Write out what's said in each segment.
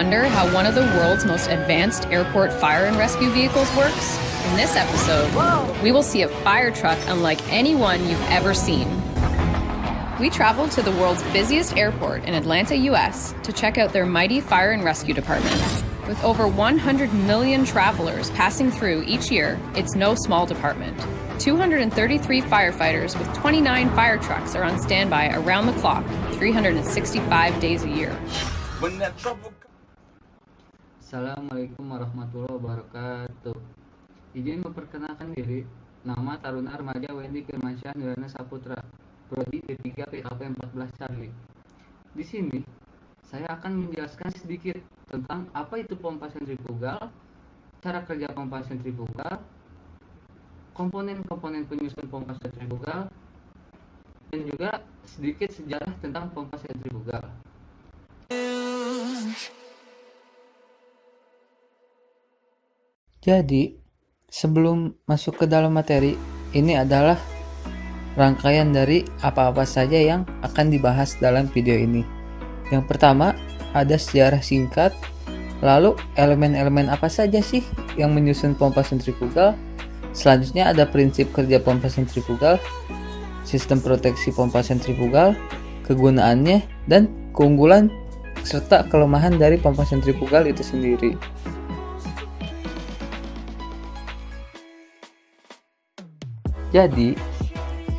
wonder how one of the world's most advanced airport fire and rescue vehicles works? In this episode, we will see a fire truck unlike any one you've ever seen. We traveled to the world's busiest airport in Atlanta, US, to check out their mighty fire and rescue department. With over 100 million travelers passing through each year, it's no small department. 233 firefighters with 29 fire trucks are on standby around the clock, 365 days a year. Assalamualaikum warahmatullahi wabarakatuh. Izin memperkenalkan diri, nama Taruna Remaja Wendy Firmansyah Nirana Saputra, Prodi D3 PKP 14 Charlie. Di sini, saya akan menjelaskan sedikit tentang apa itu pompa sentrifugal, cara kerja pompa sentrifugal, komponen-komponen penyusun pompa sentrifugal, dan juga sedikit sejarah tentang pompa sentrifugal. Jadi, sebelum masuk ke dalam materi, ini adalah rangkaian dari apa-apa saja yang akan dibahas dalam video ini. Yang pertama, ada sejarah singkat, lalu elemen-elemen apa saja sih yang menyusun pompa sentrifugal. Selanjutnya ada prinsip kerja pompa sentrifugal, sistem proteksi pompa sentrifugal, kegunaannya, dan keunggulan serta kelemahan dari pompa sentrifugal itu sendiri. Jadi,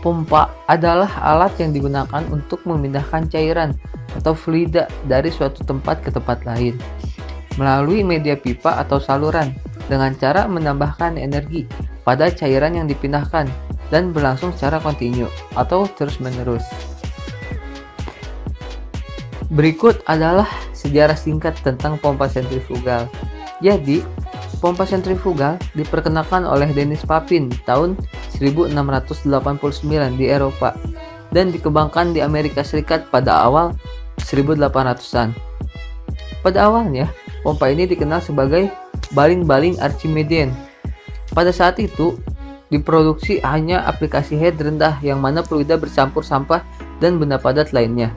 pompa adalah alat yang digunakan untuk memindahkan cairan atau fluida dari suatu tempat ke tempat lain melalui media pipa atau saluran dengan cara menambahkan energi pada cairan yang dipindahkan dan berlangsung secara kontinu atau terus-menerus. Berikut adalah sejarah singkat tentang pompa sentrifugal. Jadi, pompa sentrifugal diperkenalkan oleh Dennis Papin tahun 1689 di Eropa dan dikembangkan di Amerika Serikat pada awal 1800-an. Pada awalnya, pompa ini dikenal sebagai baling-baling Archimedean. Pada saat itu, diproduksi hanya aplikasi head rendah yang mana fluida bercampur sampah dan benda padat lainnya.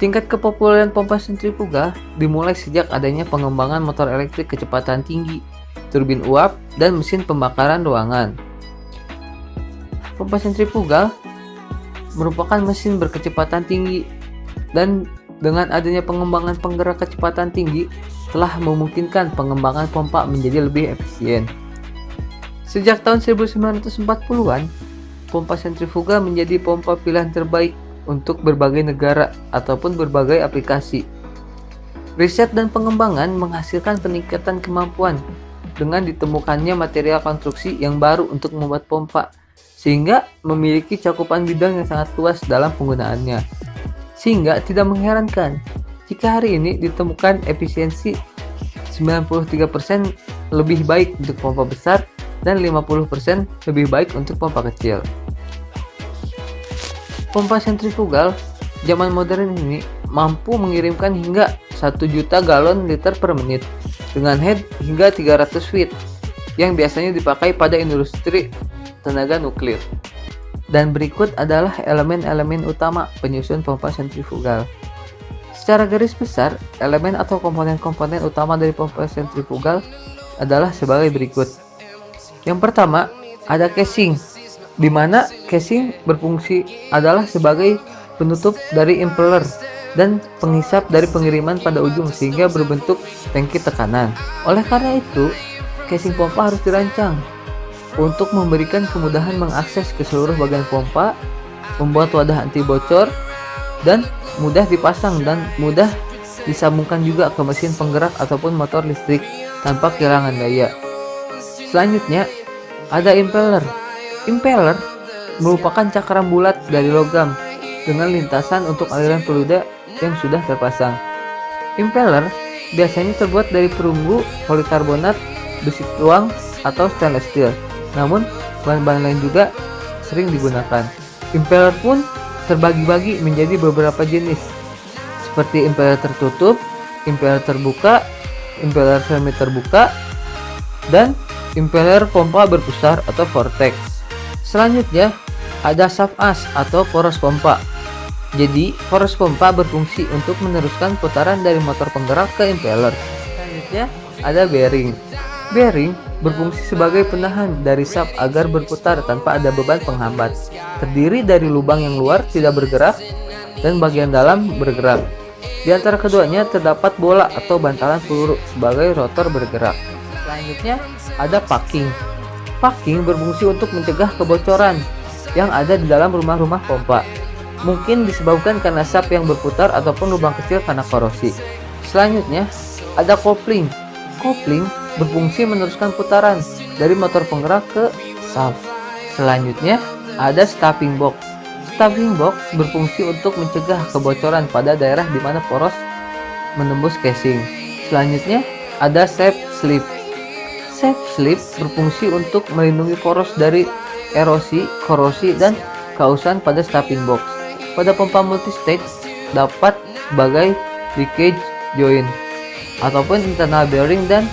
Tingkat kepopuleran pompa sentrifugal dimulai sejak adanya pengembangan motor elektrik kecepatan tinggi, turbin uap, dan mesin pembakaran ruangan. Pompa sentrifugal merupakan mesin berkecepatan tinggi dan dengan adanya pengembangan penggerak kecepatan tinggi telah memungkinkan pengembangan pompa menjadi lebih efisien. Sejak tahun 1940-an, pompa sentrifugal menjadi pompa pilihan terbaik untuk berbagai negara ataupun berbagai aplikasi. Riset dan pengembangan menghasilkan peningkatan kemampuan dengan ditemukannya material konstruksi yang baru untuk membuat pompa, sehingga memiliki cakupan bidang yang sangat luas dalam penggunaannya. Sehingga tidak mengherankan jika hari ini ditemukan efisiensi 93% lebih baik untuk pompa besar dan 50% lebih baik untuk pompa kecil. Pompa sentrifugal zaman modern ini mampu mengirimkan hingga 1 juta galon liter per menit dengan head hingga 300 feet yang biasanya dipakai pada industri tenaga nuklir. Dan berikut adalah elemen-elemen utama penyusun pompa sentrifugal. Secara garis besar, elemen atau komponen-komponen utama dari pompa sentrifugal adalah sebagai berikut. Yang pertama, ada casing, di mana casing berfungsi adalah sebagai penutup dari impeller dan penghisap dari pengiriman pada ujung sehingga berbentuk tangki tekanan. Oleh karena itu, casing pompa harus dirancang untuk memberikan kemudahan mengakses ke seluruh bagian pompa, membuat wadah anti bocor, dan mudah dipasang dan mudah disambungkan juga ke mesin penggerak ataupun motor listrik tanpa kehilangan daya. Selanjutnya, ada impeller. Impeller merupakan cakram bulat dari logam dengan lintasan untuk aliran fluida yang sudah terpasang. Impeller biasanya terbuat dari perunggu, polikarbonat, besi tuang, atau stainless steel. Namun, bahan-bahan lain juga sering digunakan. Impeller pun terbagi-bagi menjadi beberapa jenis, seperti impeller tertutup, impeller terbuka, impeller semi terbuka, dan impeller pompa berpusar atau vortex. Selanjutnya, ada shaft as atau poros pompa, Jadi, poros pompa berfungsi untuk meneruskan putaran dari motor penggerak ke impeller. Selanjutnya, ada bearing. Bearing berfungsi sebagai penahan dari sap agar berputar tanpa ada beban penghambat. Terdiri dari lubang yang luar tidak bergerak dan bagian dalam bergerak. Di antara keduanya terdapat bola atau bantalan peluru sebagai rotor bergerak. Selanjutnya, ada packing. Packing berfungsi untuk mencegah kebocoran yang ada di dalam rumah-rumah pompa. Mungkin disebabkan karena sap yang berputar ataupun lubang kecil karena korosi. Selanjutnya, ada coupling. Coupling berfungsi meneruskan putaran dari motor penggerak ke sap. Selanjutnya, ada stuffing box. Stuffing box berfungsi untuk mencegah kebocoran pada daerah di mana poros menembus casing. Selanjutnya, ada safe slip. Safe slip berfungsi untuk melindungi poros dari erosi, korosi, dan kausan pada stuffing box. Pada pompa multistage dapat sebagai leakage joint ataupun internal bearing dan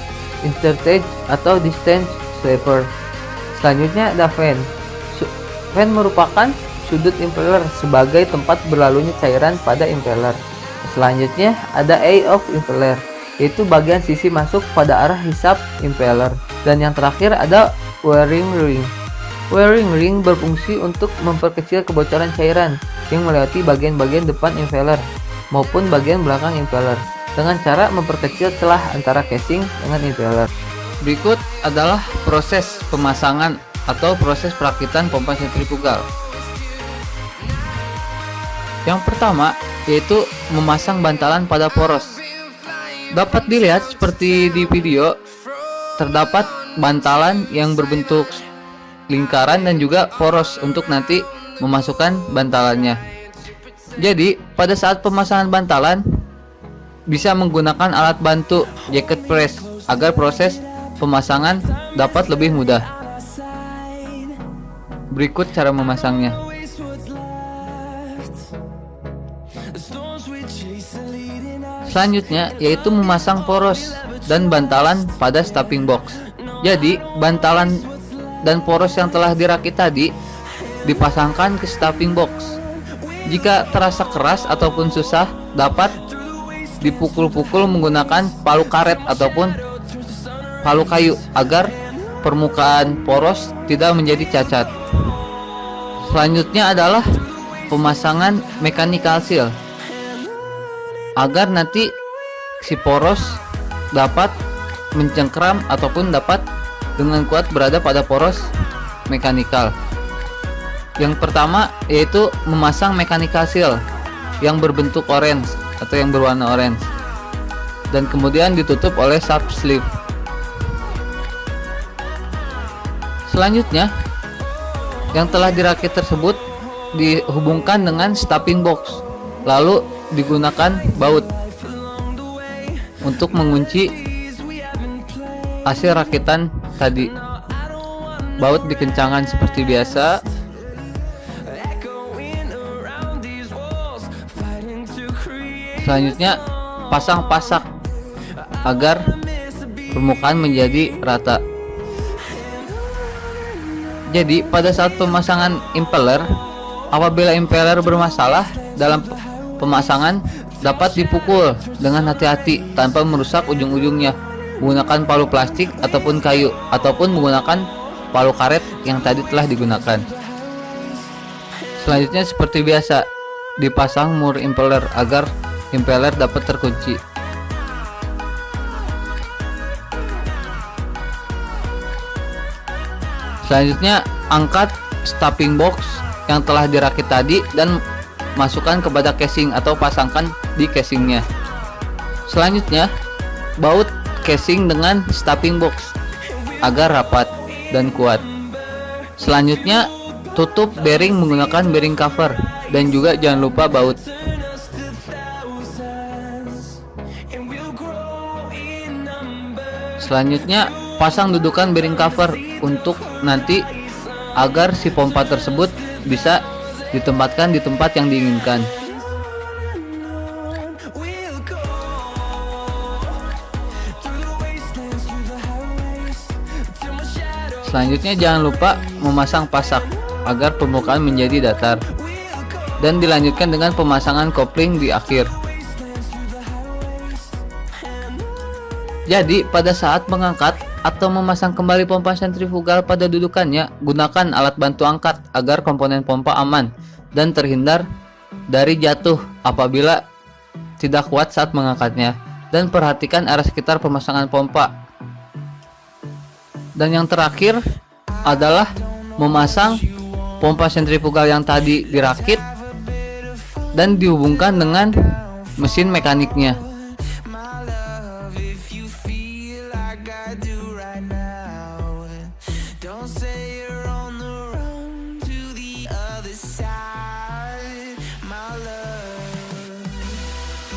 interstage atau distance slipper. Selanjutnya ada fan. Fan merupakan sudut impeller sebagai tempat berlalunya cairan pada impeller. Selanjutnya ada eye of impeller, yaitu bagian sisi masuk pada arah hisap impeller. Dan yang terakhir ada wearing ring. Wearing ring berfungsi untuk memperkecil kebocoran cairan yang melewati bagian-bagian depan impeller maupun bagian belakang impeller dengan cara memperkecil celah antara casing dengan impeller. Berikut adalah proses pemasangan atau proses perakitan pompa sentrifugal. Yang pertama yaitu memasang bantalan pada poros. Dapat dilihat seperti di video, terdapat bantalan yang berbentuk lingkaran dan juga poros untuk nanti memasukkan bantalannya. Jadi pada saat pemasangan bantalan bisa menggunakan alat bantu jacket press agar proses pemasangan dapat lebih mudah. Berikut cara memasangnya. Selanjutnya yaitu memasang poros dan bantalan pada stuffing box. Jadi bantalan dan poros yang telah dirakit tadi dipasangkan ke stuffing box. Jika terasa keras ataupun susah, dapat dipukul-pukul menggunakan palu karet ataupun palu kayu agar permukaan poros tidak menjadi cacat. Selanjutnya adalah pemasangan mechanical seal agar nanti si poros dapat mencengkram ataupun dapat dengan kuat berada pada poros mekanikal. Yang pertama yaitu memasang mechanical seal yang berbentuk orange atau yang berwarna orange dan kemudian ditutup oleh sub sleeve. Selanjutnya yang telah dirakit tersebut dihubungkan dengan stuffing box, lalu digunakan baut untuk mengunci hasil rakitan tadi. Baut dikencangkan seperti biasa. Selanjutnya pasang pasak agar permukaan menjadi rata. Jadi pada saat pemasangan impeller, apabila impeller bermasalah dalam pemasangan, dapat dipukul dengan hati-hati tanpa merusak ujung-ujungnya menggunakan palu plastik ataupun kayu ataupun menggunakan palu karet yang tadi telah digunakan. Selanjutnya seperti biasa dipasang mur impeller agar impeller dapat terkunci. Selanjutnya angkat stuffing box yang telah dirakit tadi dan masukkan kepada casing atau pasangkan di casingnya. Selanjutnya baut casing dengan stuffing box agar rapat dan kuat. Selanjutnya tutup bearing menggunakan bearing cover dan juga jangan lupa baut. Selanjutnya pasang dudukan bearing cover untuk nanti agar si pompa tersebut bisa ditempatkan di tempat yang diinginkan. Selanjutnya jangan lupa memasang pasak agar permukaan menjadi datar. dan dilanjutkan dengan pemasangan kopling di akhir. Jadi, pada saat mengangkat atau memasang kembali pompa sentrifugal pada dudukannya, gunakan alat bantu angkat agar komponen pompa aman dan terhindar dari jatuh apabila tidak kuat saat mengangkatnya, dan perhatikan area sekitar pemasangan pompa. Dan yang terakhir adalah memasang pompa sentrifugal yang tadi dirakit dan dihubungkan dengan mesin mekaniknya.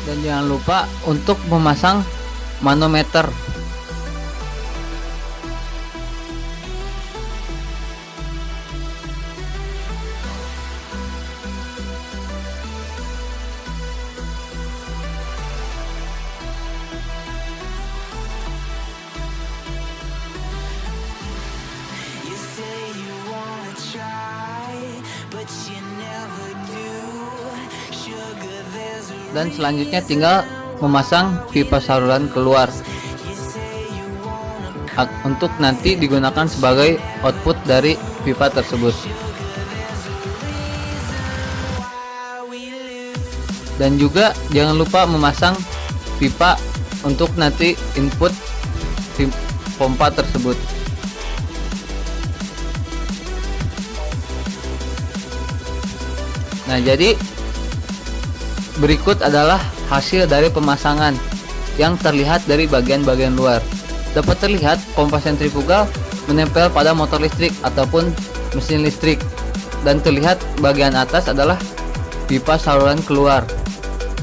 Dan jangan lupa untuk memasang manometer. Dan selanjutnya tinggal memasang pipa saluran keluar untuk nanti digunakan sebagai output dari pipa tersebut. Dan juga jangan lupa memasang pipa untuk nanti input pompa tersebut. Nah, jadi berikut adalah hasil dari pemasangan yang terlihat dari bagian-bagian luar. Dapat terlihat pompa sentrifugal menempel pada motor listrik ataupun mesin listrik, dan terlihat bagian atas adalah pipa saluran keluar,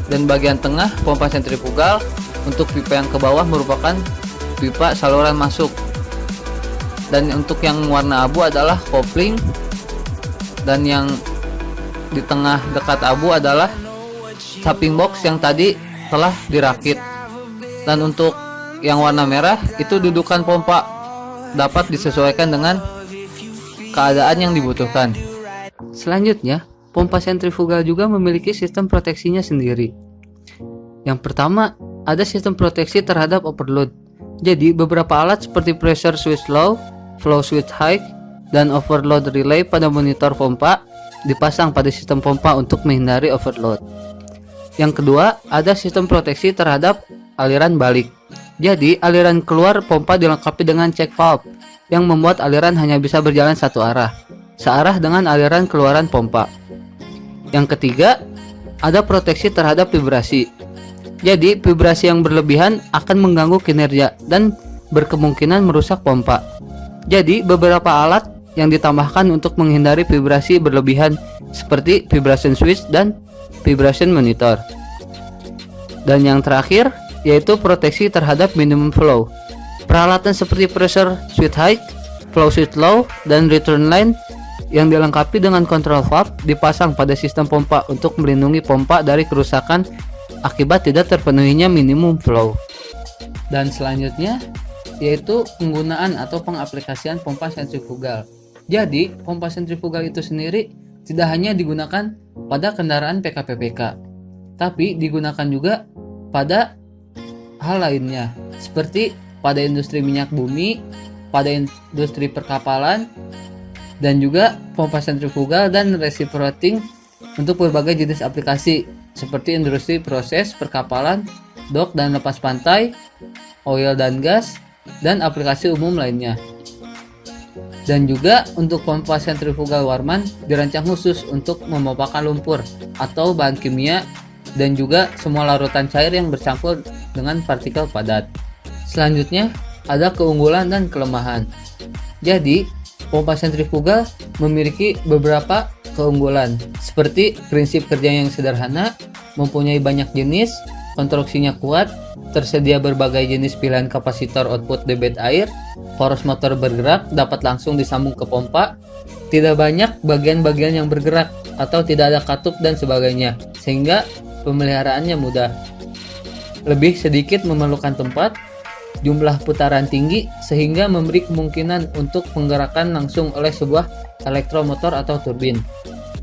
dan bagian tengah pompa sentrifugal. Untuk pipa yang ke bawah merupakan pipa saluran masuk, dan untuk yang warna abu adalah kopling, dan yang di tengah dekat abu adalah tapping box yang tadi telah dirakit. Dan untuk yang warna merah itu dudukan pompa, dapat disesuaikan dengan keadaan yang dibutuhkan. Selanjutnya, pompa sentrifugal juga memiliki sistem proteksinya sendiri. Yang pertama, ada sistem proteksi terhadap overload. Jadi, beberapa alat seperti pressure switch low, flow switch high, dan overload relay pada monitor pompa dipasang pada sistem pompa untuk menghindari overload. Yang kedua, ada sistem proteksi terhadap aliran balik. Jadi, aliran keluar pompa dilengkapi dengan check valve yang membuat aliran hanya bisa berjalan satu arah, searah dengan aliran keluaran pompa. Yang ketiga, ada proteksi terhadap vibrasi. Jadi, vibrasi yang berlebihan akan mengganggu kinerja dan berkemungkinan merusak pompa. Jadi, beberapa alat yang ditambahkan untuk menghindari vibrasi berlebihan seperti vibration switch dan vibration monitor. Dan yang terakhir yaitu proteksi terhadap minimum flow. Peralatan seperti pressure switch high, flow switch low, dan return line yang dilengkapi dengan control valve dipasang pada sistem pompa untuk melindungi pompa dari kerusakan akibat tidak terpenuhinya minimum flow. Dan selanjutnya yaitu penggunaan atau pengaplikasian pompa sentrifugal. Jadi, pompa sentrifugal itu sendiri tidak hanya digunakan pada kendaraan PKPPK, tapi digunakan juga pada hal lainnya, seperti pada industri minyak bumi, pada industri perkapalan, dan juga pompa sentrifugal dan reciprocating untuk berbagai jenis aplikasi, seperti industri proses, perkapalan, dok dan lepas pantai, oil dan gas, dan aplikasi umum lainnya. Dan juga untuk pompa sentrifugal Warman dirancang khusus untuk memompakan lumpur atau bahan kimia dan juga semua larutan cair yang bercampur dengan partikel padat. Selanjutnya ada keunggulan dan kelemahan. Jadi, pompa sentrifugal memiliki beberapa keunggulan, seperti prinsip kerja yang sederhana, mempunyai banyak jenis, konstruksinya kuat, tersedia berbagai jenis pilihan kapasitor output debit air, poros motor bergerak dapat langsung disambung ke pompa, tidak banyak bagian-bagian yang bergerak atau tidak ada katup dan sebagainya, sehingga pemeliharaannya mudah. Lebih sedikit memerlukan tempat, jumlah putaran tinggi sehingga memberi kemungkinan untuk penggerakan langsung oleh sebuah elektromotor atau turbin.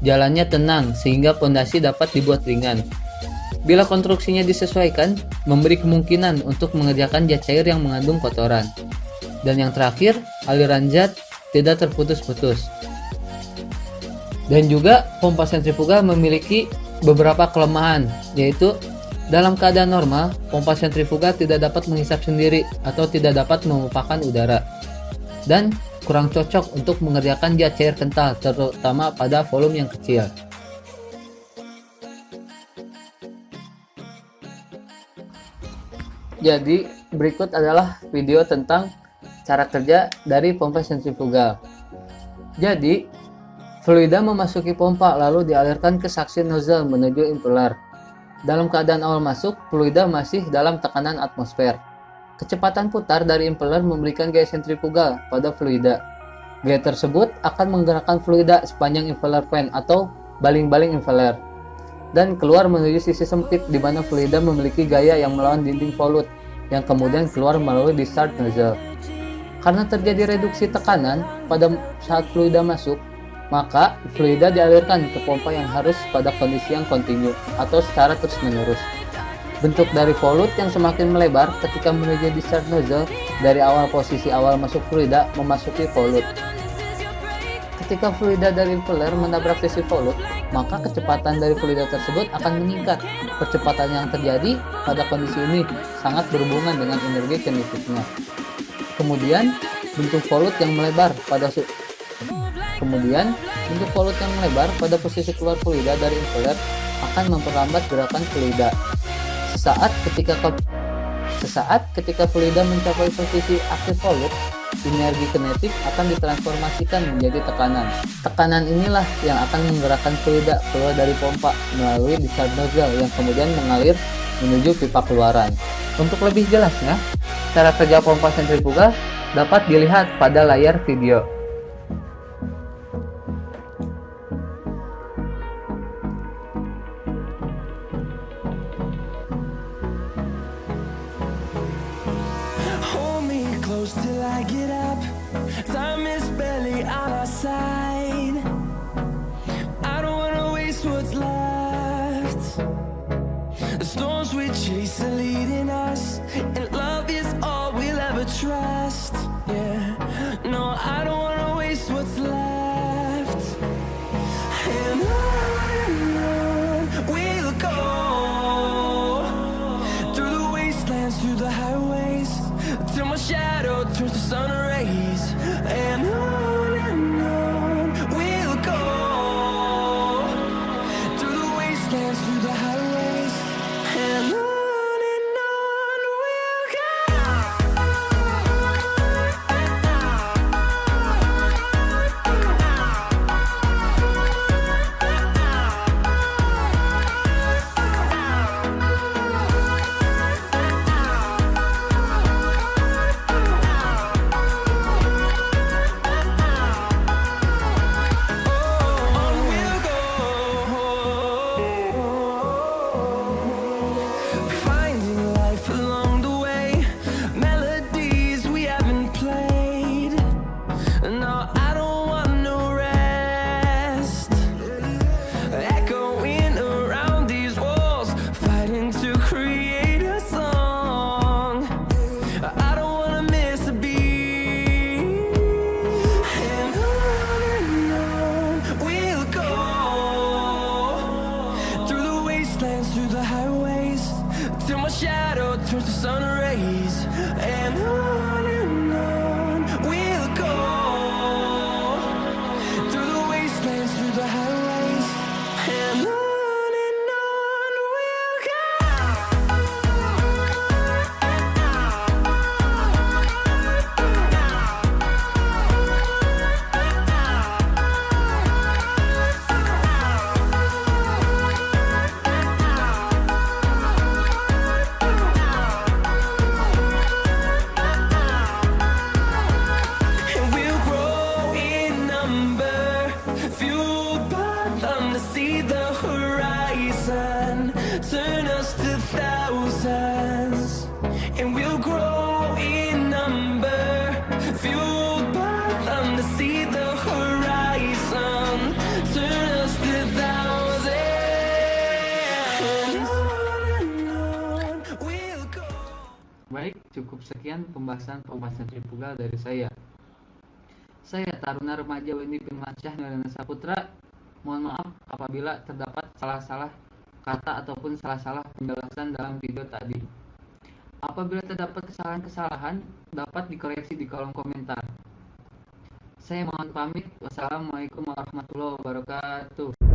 Jalannya tenang sehingga pondasi dapat dibuat ringan. Bila konstruksinya disesuaikan, memberi kemungkinan untuk mengerjakan zat cair yang mengandung kotoran. Dan yang terakhir, aliran zat tidak terputus-putus. Dan juga pompa sentrifugal memiliki beberapa kelemahan, yaitu dalam keadaan normal, pompa sentrifugal tidak dapat menghisap sendiri atau tidak dapat memumpahkan udara. Dan kurang cocok untuk mengerjakan zat cair kental, terutama pada volume yang kecil. Jadi, berikut adalah video tentang cara kerja dari pompa sentrifugal. Jadi, fluida memasuki pompa lalu dialirkan ke suction nozzle menuju impeller. Dalam keadaan awal masuk, fluida masih dalam tekanan atmosfer. Kecepatan putar dari impeller memberikan gaya sentrifugal pada fluida. Gaya tersebut akan menggerakkan fluida sepanjang impeller fan atau baling-baling impeller dan keluar menuju sisi sempit di mana fluida memiliki gaya yang melawan dinding volute yang kemudian keluar melalui discharge nozzle. Karena terjadi reduksi tekanan pada saat fluida masuk, maka fluida dialirkan ke pompa yang harus pada kondisi yang kontinu atau secara terus-menerus. Bentuk dari volute yang semakin melebar ketika menuju discharge nozzle dari awal posisi awal masuk fluida memasuki volute. Ketika fluida dari impeller menabrak sisi volute, maka kecepatan dari fluida tersebut akan meningkat. Percepatan yang terjadi pada kondisi ini sangat berhubungan dengan energi kinetiknya. Kemudian, bentuk volute yang melebar pada posisi keluar fluida dari impeller akan memperlambat gerakan fluida. Sesaat ketika fluida mencapai posisi aktif volute, energi kinetik akan ditransformasikan menjadi tekanan. Tekanan inilah yang akan menggerakkan fluida keluar dari pompa melalui discharge nozzle yang kemudian mengalir menuju pipa keluaran. Untuk lebih jelasnya, cara kerja pompa sentrifugal dapat dilihat pada layar video. Till I get up, time is barely on our side. I don't wanna waste what's left. The storms we chase are leading us, and love is all we'll ever trust. Yeah, no, I don't wanna waste what's left. And on we'll go, through the wastelands, through the highways, till my shadow turns to sun rays. And on we'll go, through the wastelands, through the highways. And on we'll go. Baik, cukup sekian pembahasan Tripugal dari saya. Saya Taruna Remaja Wendy Firmansyah Nurana Saputra. Mohon maaf apabila terdapat salah-salah kata ataupun salah-salah penjelasan dalam video tadi. Apabila terdapat kesalahan-kesalahan, dapat dikoreksi di kolom komentar. Saya mohon pamit. Wassalamualaikum warahmatullahi wabarakatuh.